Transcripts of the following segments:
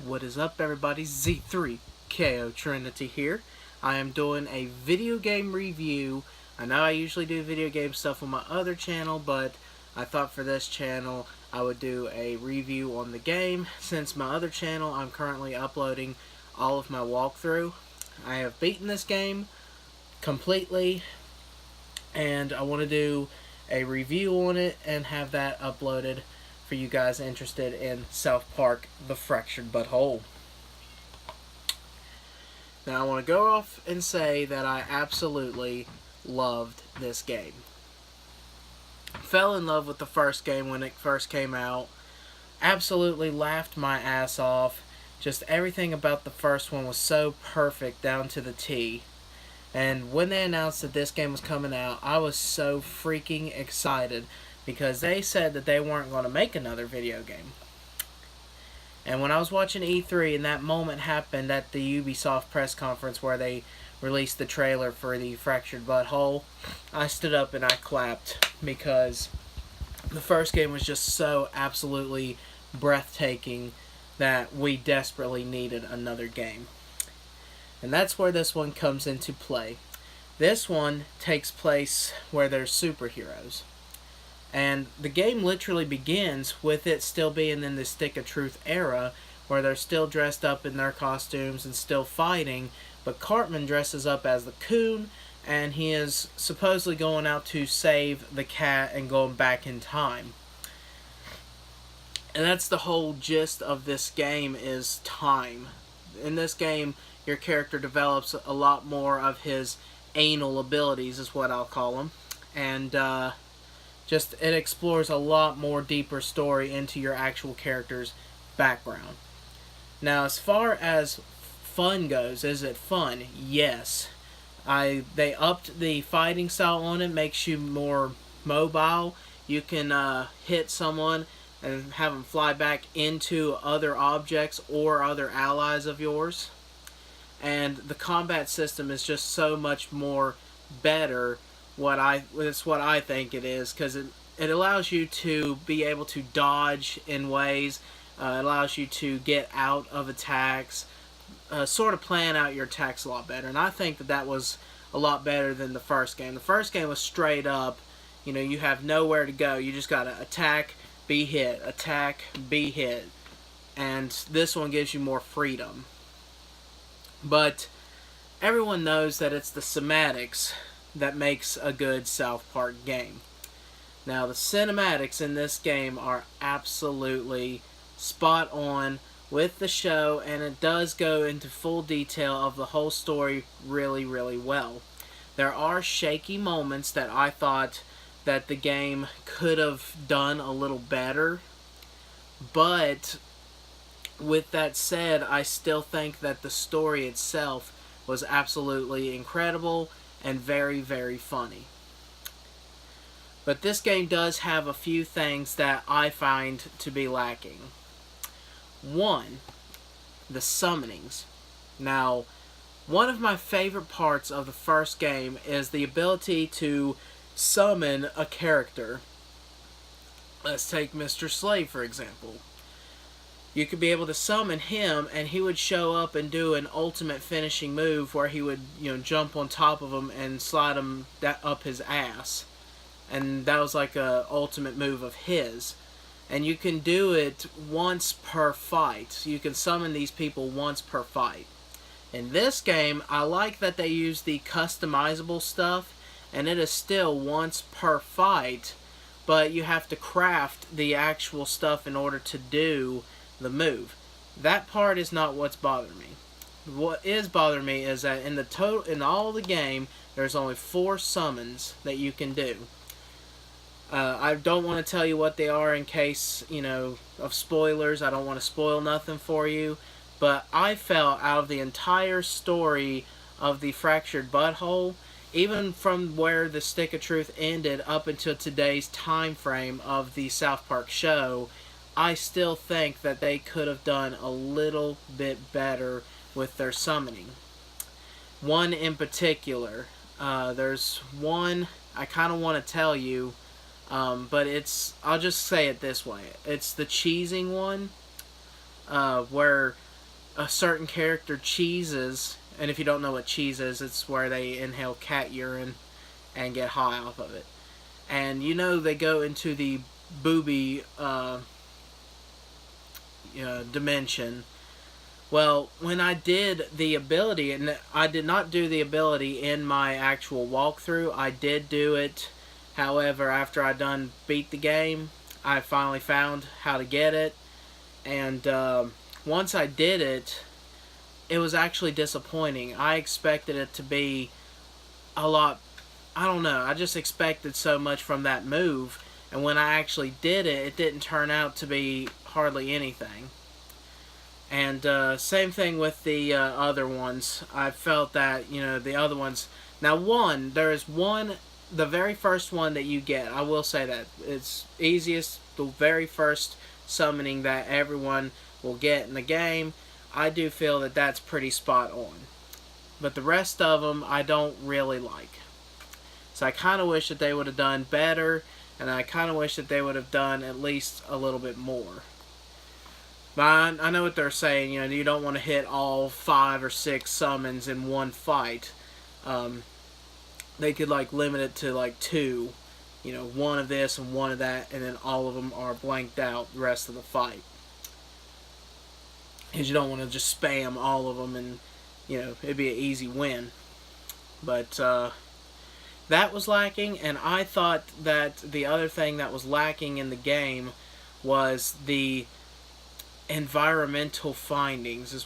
What is up, everybody? Z3KO Trinity here. I am doing a video game review. I know I usually do video game stuff on my other channel, but I thought for this channel I would do a review on the game. Since my other channel, I'm currently uploading all of my walkthrough. I have beaten this game completely, and I want to do a review on it and have that uploaded for you guys interested in South Park: The Fractured But Whole. Now I want to go off and say that I absolutely loved this game. Fell in love with the first game when it first came out. Absolutely laughed my ass off. Just everything about the first one was so perfect down to the T. And when they announced that this game was coming out, I was so freaking excited because they said that they weren't going to make another video game. And when I was watching E3 and that moment happened at the Ubisoft press conference where they released the trailer for the Fractured But Whole, I stood up and I clapped because the first game was just so absolutely breathtaking that we desperately needed another game. And that's where this one comes into play. This one takes place where there's superheroes. And the game literally begins with it still being in the Stick of Truth era, where they're still dressed up in their costumes and still fighting, but Cartman dresses up as the Coon, and he is supposedly going out to save the cat and going back in time. And that's the whole gist of this game, is time. In this game, your character develops a lot more of his anal abilities, is what I'll call them. And just it explores a lot more deeper story into your actual character's background. Now, as far as fun goes, is it fun? Yes. They upped the fighting style on it, makes you more mobile. You can hit someone and have them fly back into other objects or other allies of yours. And the combat system is just so much more better. It's what I think it is, because it allows you to be able to dodge in ways, it allows you to get out of attacks, sort of plan out your attacks a lot better. And I think that was a lot better than the first game. The first game was straight up, you have nowhere to go. You just gotta attack, be hit, attack, be hit. And this one gives you more freedom. But everyone knows that it's the cinematics that makes a good South Park game. Now, the cinematics in this game are absolutely spot on with the show, and it does go into full detail of the whole story really, really well. There are shaky moments that I thought that the game could have done a little better, but with that said, I still think that the story itself was absolutely incredible and very, very funny. But this game does have a few things that I find to be lacking. One, the summonings. Now, one of my favorite parts of the first game is the ability to summon a character. Let's take Mr. Slave, for example. You could be able to summon him, and he would show up and do an ultimate finishing move where he would, jump on top of him and slide him up his ass. And that was like a ultimate move of his. And you can do it once per fight. You can summon these people once per fight. In this game, I like that they use the customizable stuff, and it is still once per fight, but you have to craft the actual stuff in order to do the move. That part is not what's bothering me. What is bothering me is that in all the game, there's only 4 summons that you can do. I don't want to tell you what they are in case, of spoilers. I don't want to spoil nothing for you. But I felt out of the entire story of the Fractured But Whole, even from where the Stick of Truth ended up until today's time frame of the South Park show, I still think that they could have done a little bit better with their summoning. One in particular, there's one I kind of want to tell you, but I'll just say it this way. It's the cheesing one, where a certain character cheeses, and if you don't know what cheese is, it's where they inhale cat urine and get high off of it. And you know they go into the booby dimension. Well, when I did the ability, and I did not do the ability in my actual walkthrough, I did do it. However, after I done beat the game, I finally found how to get it. And once I did it, it was actually disappointing. I expected it to be a lot, I don't know, I just expected so much from that move. And when I actually did it, it didn't turn out to be hardly anything. And same thing with the other ones. I felt that, the other ones... Now, there is one, the very first one that you get, I will say that. It's easiest, the very first summoning that everyone will get in the game. I do feel that that's pretty spot on. But the rest of them, I don't really like. So I kind of wish that they would have done better, and I kind of wish that they would have done at least a little bit more. But I know what they're saying, you don't want to hit all 5 or 6 summons in one fight. They could limit it to 2, one of this and one of that, and then all of them are blanked out the rest of the fight. Because you don't want to just spam all of them and, it'd be an easy win. But that was lacking, and I thought that the other thing that was lacking in the game was the environmental findings, is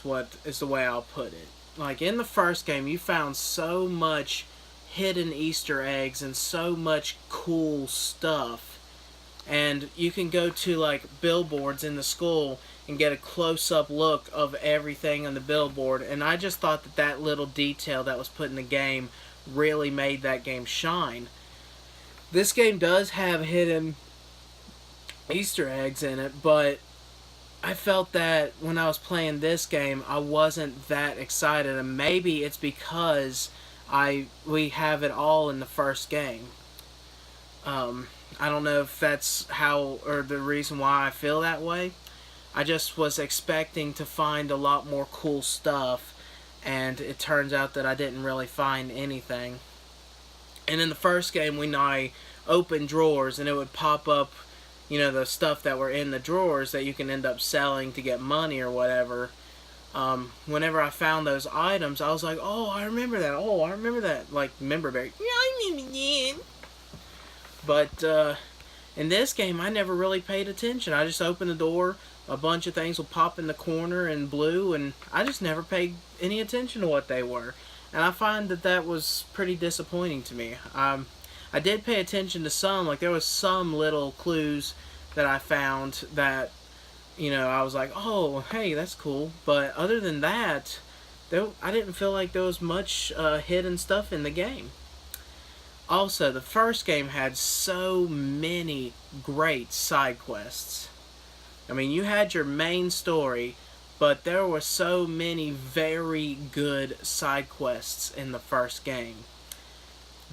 the way I'll put it. Like in the first game, you found so much hidden Easter eggs and so much cool stuff, and you can go to billboards in the school and get a close-up look of everything on the billboard, and I just thought that little detail that was put in the game really made that game shine. This game does have hidden Easter eggs in it, but I felt that when I was playing this game, I wasn't that excited, and maybe it's because we have it all in the first game. I don't know if that's how, or the reason why I feel that way. I just was expecting to find a lot more cool stuff, and it turns out that I didn't really find anything. And in the first game, when I opened drawers, and it would pop up the stuff that were in the drawers that you can end up selling to get money or whatever. Whenever I found those items, I was like, oh, I remember that. Oh, I remember that. Member berry. Yeah, I remember that. But in this game, I never really paid attention. I just opened the door, a bunch of things will pop in the corner in blue, and I just never paid any attention to what they were. And I find that was pretty disappointing to me. I did pay attention to some, there was some little clues that I found that, I was like, oh, hey, that's cool. But other than that, I didn't feel like there was much hidden stuff in the game. Also, the first game had so many great side quests. I mean, you had your main story, but there were so many very good side quests in the first game.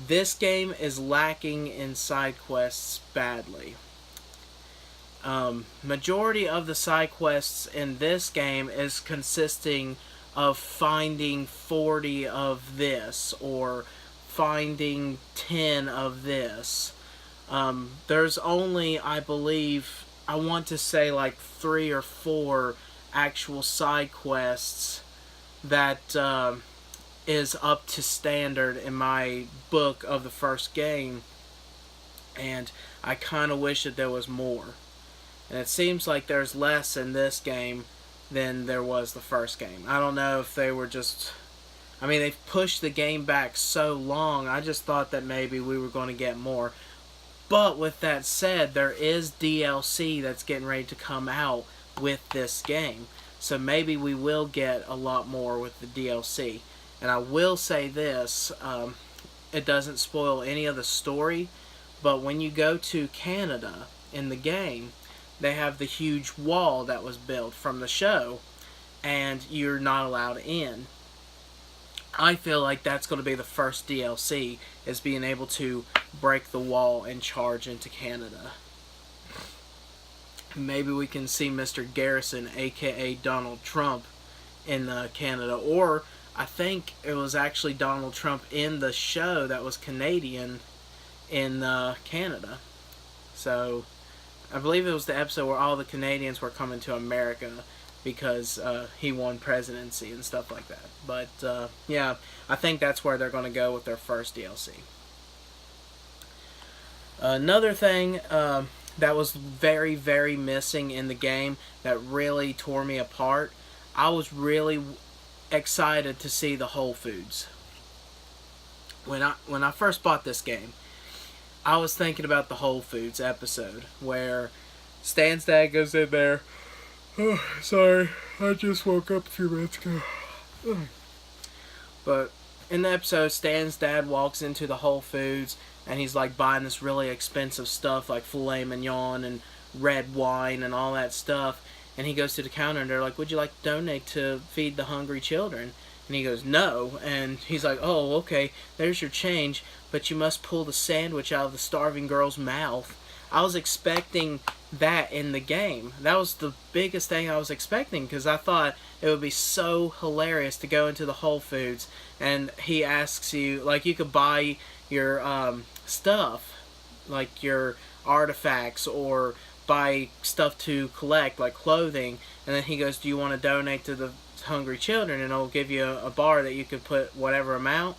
This game is lacking in side quests badly. Majority of the side quests in this game is consisting of finding 40 of this or finding 10 of this. There's only, I believe, I want to say 3 or 4 actual side quests that is up to standard in my book of the first game, and I kind of wish that there was more. And it seems like there's less in this game than there was the first game. I don't know if they were just... I mean, they've pushed the game back so long, I just thought that maybe we were going to get more. But with that said, there is DLC that's getting ready to come out with this game. So maybe we will get a lot more with the DLC. And I will say this, it doesn't spoil any of the story, but when you go to Canada in the game, they have the huge wall that was built from the show, and you're not allowed in. I feel like that's going to be the first DLC, is being able to break the wall and charge into Canada. Maybe we can see Mr. Garrison, aka Donald Trump, in Canada, or I think it was actually Donald Trump in the show that was Canadian in Canada. So I believe it was the episode where all the Canadians were coming to America because he won presidency and stuff like that. But yeah, I think that's where they're going to go with their first DLC. Another thing that was very, very missing in the game that really tore me apart, I was really excited to see the Whole Foods. When I first bought this game, I was thinking about the Whole Foods episode where Stan's dad goes in there. Oh, sorry, I just woke up a few minutes ago. But in the episode, Stan's dad walks into the Whole Foods and he's like buying this really expensive stuff like filet mignon and red wine and all that stuff. And he goes to the counter and they're like, would you like to donate to feed the hungry children? And he goes, no. And he's like, oh, okay, there's your change, but you must pull the sandwich out of the starving girl's mouth. I was expecting that in the game. That was the biggest thing I was expecting, because I thought it would be so hilarious to go into the Whole Foods and he asks you, like, you could buy your stuff, like your artifacts, or buy stuff to collect, like clothing, and then he goes, do you want to donate to the hungry children? And it'll give you a bar that you could put whatever amount.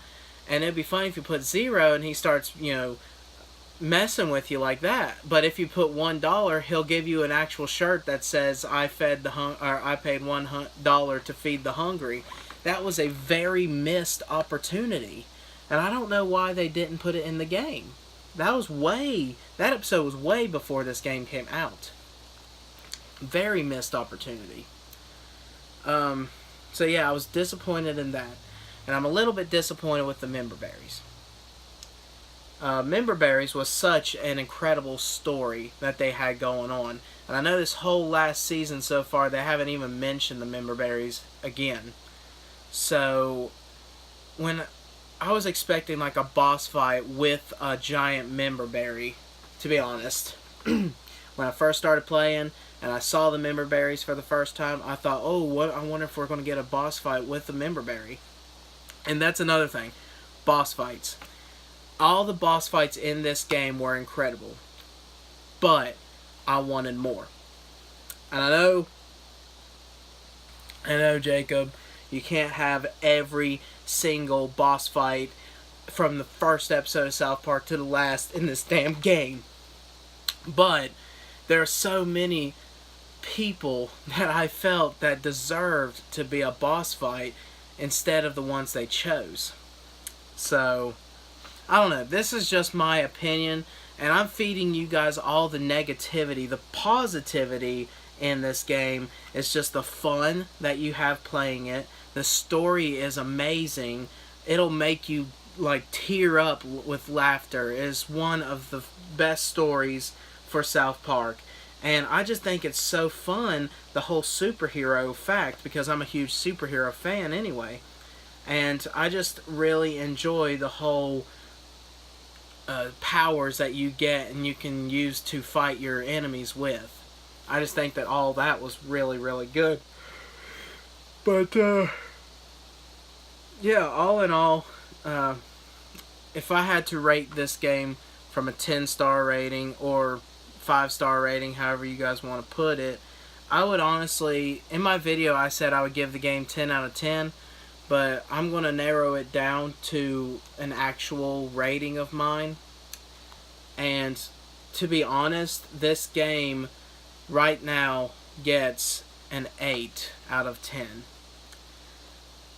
And it'd be funny if you put 0 and he starts, you know, messing with you like that. But if you put $1, he'll give you an actual shirt that says I paid $1 to feed the hungry. That was a very missed opportunity, and I don't know why they didn't put it in the game. That episode was way before this game came out. Very missed opportunity. So yeah, I was disappointed in that, and I'm a little bit disappointed with the Member Berries. Member Berries was such an incredible story that they had going on. And I know this whole last season so far, they haven't even mentioned the Member Berries again. So, when I was expecting like a boss fight with a giant Member Berry, to be honest. When I first started playing and I saw the Member Berries for the first time, I thought, oh, I wonder if we're going to get a boss fight with the Member Berry. And that's another thing. Boss fights. All the boss fights in this game were incredible, but I wanted more. And I know, Jacob, you can't have every single boss fight from the first episode of South Park to the last in this damn game. But there are so many people that I felt that deserved to be a boss fight instead of the ones they chose. So, I don't know. This is just my opinion, and I'm feeding you guys all the negativity. The positivity in this game is just the fun that you have playing it. The story is amazing. It'll make you like tear up with laughter. It is one of the best stories for South Park. And I just think it's so fun, the whole superhero fact, because I'm a huge superhero fan anyway. And I just really enjoy the whole powers that you get and you can use to fight your enemies with. I just think that all that was really, really good. But, yeah, all in all, if I had to rate this game from a 10-star rating or 5-star rating, however you guys want to put it, I would honestly, in my video I said I would give the game 10 out of 10, but I'm going to narrow it down to an actual rating of mine. And to be honest, this game right now gets an 8 out of 10.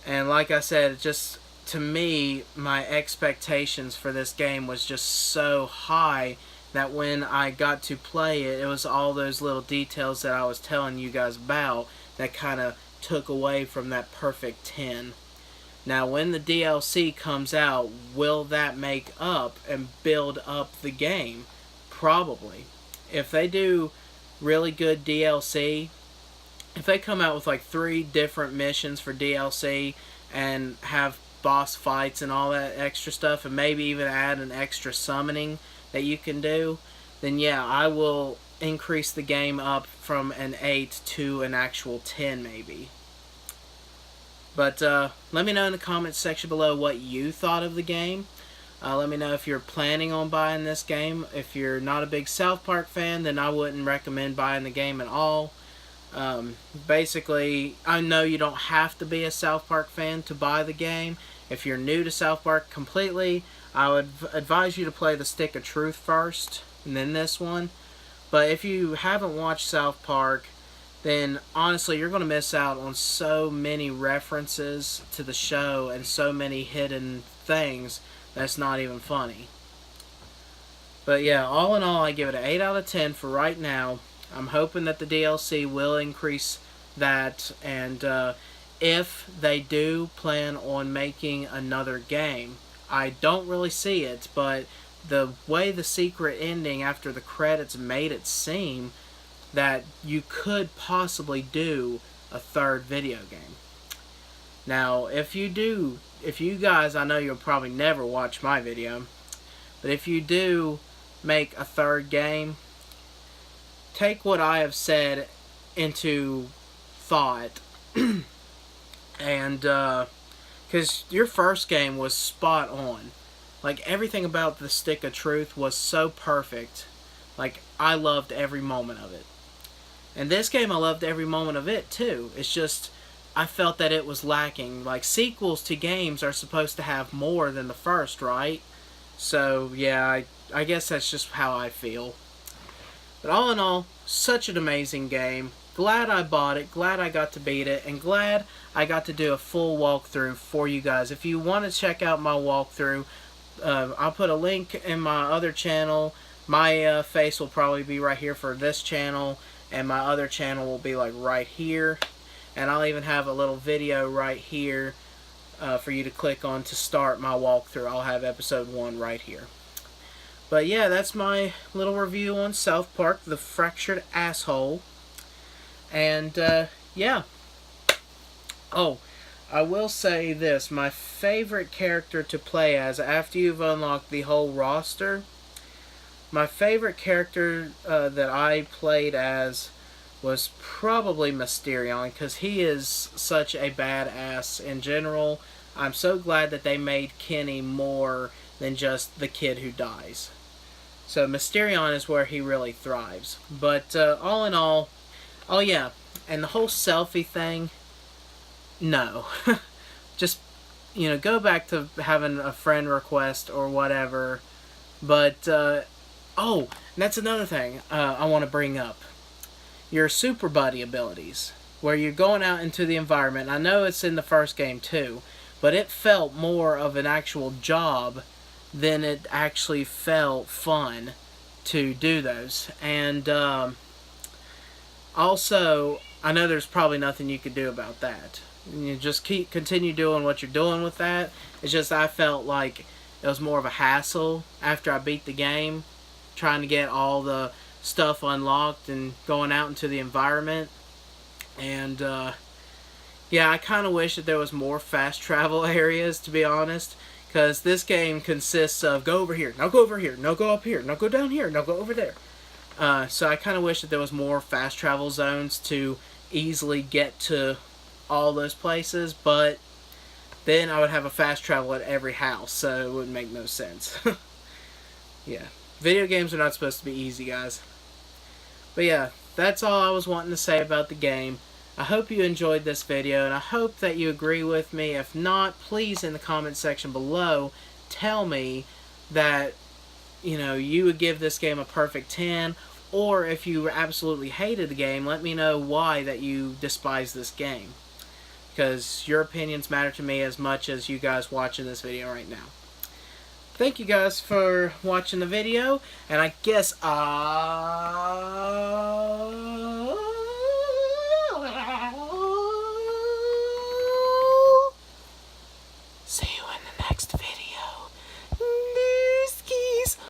And like I said, just to me, my expectations for this game was just so high that when I got to play it, it was all those little details that I was telling you guys about that kind of took away from that perfect 10. Now, when the DLC comes out, will that make up and build up the game? Probably. If they do really good DLC, if they come out with like 3 different missions for DLC and have boss fights and all that extra stuff, and maybe even add an extra summoning that you can do, then yeah, I will increase the game up from an 8 to an actual 10 maybe. But let me know in the comments section below what you thought of the game. Let me know if you're planning on buying this game. If you're not a big South Park fan, then I wouldn't recommend buying the game at all. Basically, I know you don't have to be a South Park fan to buy the game. If you're new to South Park completely, I would advise you to play the Stick of Truth first, and then this one. But if you haven't watched South Park, then honestly, you're going to miss out on so many references to the show and so many hidden things that's not even funny. But yeah, all in all, I give it an 8 out of 10 for right now. I'm hoping that the DLC will increase that, and if they do plan on making another game, I don't really see it, but the way the secret ending after the credits made it seem that you could possibly do a third video game. Now, if you guys, I know you'll probably never watch my video, but if you do make a third game, take what I have said into thought, and because your first game was spot on. Like, everything about the Stick of Truth was so perfect. Like, I loved every moment of it. And this game, I loved every moment of it too. It's just, I felt that it was lacking. Like, sequels to games are supposed to have more than the first, right? So, yeah, I guess that's just how I feel. But all in all, such an amazing game. Glad I bought it, glad I got to beat it, and glad I got to do a full walkthrough for you guys. If you want to check out my walkthrough, I'll put a link in my other channel. My face will probably be right here for this channel, and my other channel will be like right here. And I'll even have a little video right here for you to click on to start my walkthrough. I'll have episode 1 right here. But yeah, that's my little review on South Park, The Fractured Asshole. And yeah. Oh, I will say this. My favorite character to play as after you've unlocked the whole roster, my favorite character that I played as was probably Mysterion, because he is such a badass in general. I'm so glad that they made Kenny more than just the kid who dies. So Mysterion is where he really thrives. But all in all, oh yeah, and the whole selfie thing, no. Just, you know, go back to having a friend request or whatever. But, oh, that's another thing I want to bring up. Your Super Buddy abilities, where you're going out into the environment. I know it's in the first game too, but it felt more of an actual job than it actually felt fun to do those. And also, I know there's probably nothing you could do about that. You just continue doing what you're doing with that. It's just I felt like it was more of a hassle after I beat the game, trying to get all the stuff unlocked and going out into the environment. And yeah, I kind of wish that there was more fast travel areas, to be honest, because this game consists of go over here, now go over here, now go up here, now go down here, now go over there. So I kind of wish that there was more fast travel zones to easily get to all those places, but then I would have a fast travel at every house, so it wouldn't make no sense. Yeah, video games are not supposed to be easy, guys. But yeah, that's all I was wanting to say about the game. I hope you enjoyed this video, and I hope that you agree with me. If not, please in the comment section below tell me that, you know, you would give this game a perfect 10, or if you absolutely hated the game, let me know why that you despise this game. Because your opinions matter to me as much as you guys watching this video right now. Thank you guys for watching the video, and I guess